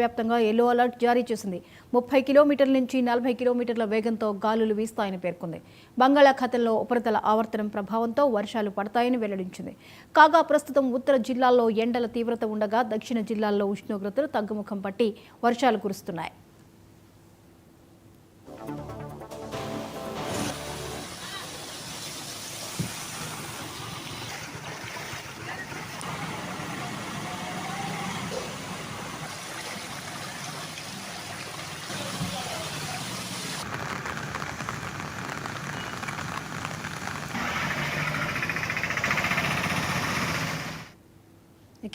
వ్యాప్తంగా yellow alert జారీ చేసింది. 30 కిలోమీటర్ల నుంచి 40 కిలోమీటర్ల వేగంతో గాలులు వీస్తాయని పేర్కొంది. బంగాళాఖాతంలో ఉపరితల ఆవర్తనం ప్రభావంతో వర్షాలు పడతాయని వెల్లడించింది. కాగా ప్రస్తుతం ఉత్తర జిల్లాల్లో ఎండల తీవ్రత ఉండగా దక్షిణ జిల్లాల్లో ఉష్ణోగ్రతలు తగ్గుముఖం పట్టి వర్షాలు కురుస్తున్నాయి.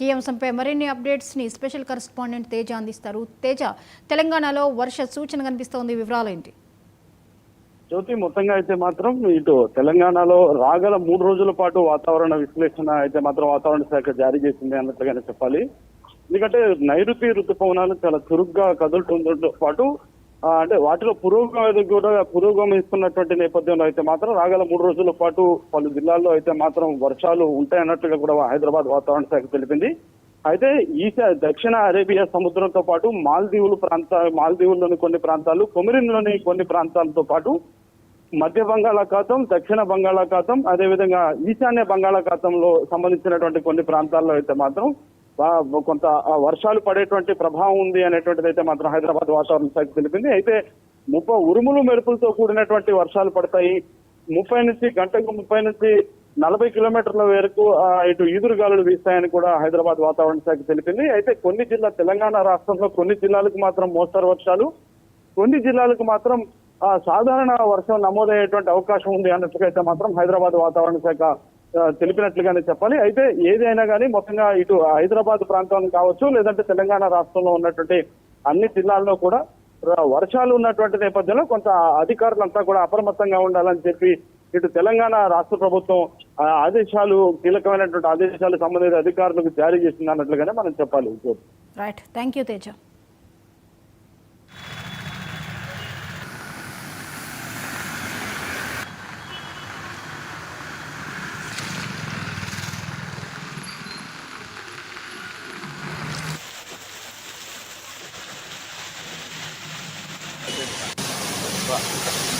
ఈ అంశంపై మరిన్ని అప్డేట్స్ ని స్పెషల్ కరెస్పాండెంట్ తేజ అందిస్తారు. తేజ, తెలంగాణలో వర్ష సూచన కనిపిస్తోంది, వివరాలు ఏంటి? జ్యోతి, మొత్తంగా అయితే మాత్రం ఇటు తెలంగాణలో రాగల 3 రోజుల పాటు వాతావరణ విశ్లేషణ అయితే మాత్రం వాతావరణ శాఖ జారీ చేసింది అన్నట్లుగానే చెప్పాలి. ఎందుకంటే నైరుతి ఋతుపవనాలు చాలా చురుగ్గా కదులుతుండటంతో పాటు అంటే వాటిలో పురోగమిస్తున్నటువంటి నేపథ్యంలో అయితే మాత్రం రాగల 3 రోజుల పాటు పలు జిల్లాల్లో అయితే మాత్రం వర్షాలు ఉంటాయన్నట్లుగా కూడా హైదరాబాద్ వాతావరణ శాఖ తెలిపింది. అయితే దక్షిణ అరేబియా సముద్రంతో పాటు మాల్దీవుల్లోని కొన్ని ప్రాంతాలు, కొమరిన్లోని కొన్ని ప్రాంతాలతో పాటు మధ్య బంగాళాఖాతం, దక్షిణ బంగాళాఖాతం, అదేవిధంగా ఈశాన్య బంగాళాఖాతంలో సంబంధించినటువంటి కొన్ని ప్రాంతాల్లో అయితే మాత్రం కొంత వర్షాలు పడేటువంటి ప్రభావం ఉంది అనేటువంటిది అయితే మాత్రం హైదరాబాద్ వాతావరణ శాఖ తెలిపింది. అయితే ఉరుములు మెరుపులతో కూడినటువంటి వర్షాలు పడతాయి. గంటకు 30 నుంచి 40 కిలోమీటర్ల వరకు ఇటు ఈదురుగాలులు వీస్తాయని కూడా హైదరాబాద్ వాతావరణ శాఖ తెలిపింది. అయితే తెలంగాణ రాష్ట్రంలో కొన్ని జిల్లాలకు మాత్రం మోస్తరు వర్షాలు, కొన్ని జిల్లాలకు మాత్రం సాధారణ వర్షం నమోదయ్యేటువంటి అవకాశం ఉంది అన్నట్టుగా అయితే మాత్రం హైదరాబాద్ వాతావరణ శాఖ తెలిపినట్లుగానే చెప్పాలి. అయితే ఏదైనా కానీ మొత్తంగా ఇటు హైదరాబాద్ ప్రాంతం కావచ్చు, లేదంటే తెలంగాణ రాష్ట్రంలో ఉన్నటువంటి అన్ని జిల్లాల్లో కూడా వర్షాలు ఉన్నటువంటి నేపథ్యంలో కొంత అధికారులంతా కూడా అప్రమత్తంగా ఉండాలని చెప్పి ఇటు తెలంగాణ రాష్ట్ర ప్రభుత్వం కీలకమైనటువంటి ఆదేశాలు సంబంధిత అధికారులకు జారీ చేసింది అన్నట్లుగానే మనం చెప్పాలి. Right, thank you Teja. Pak.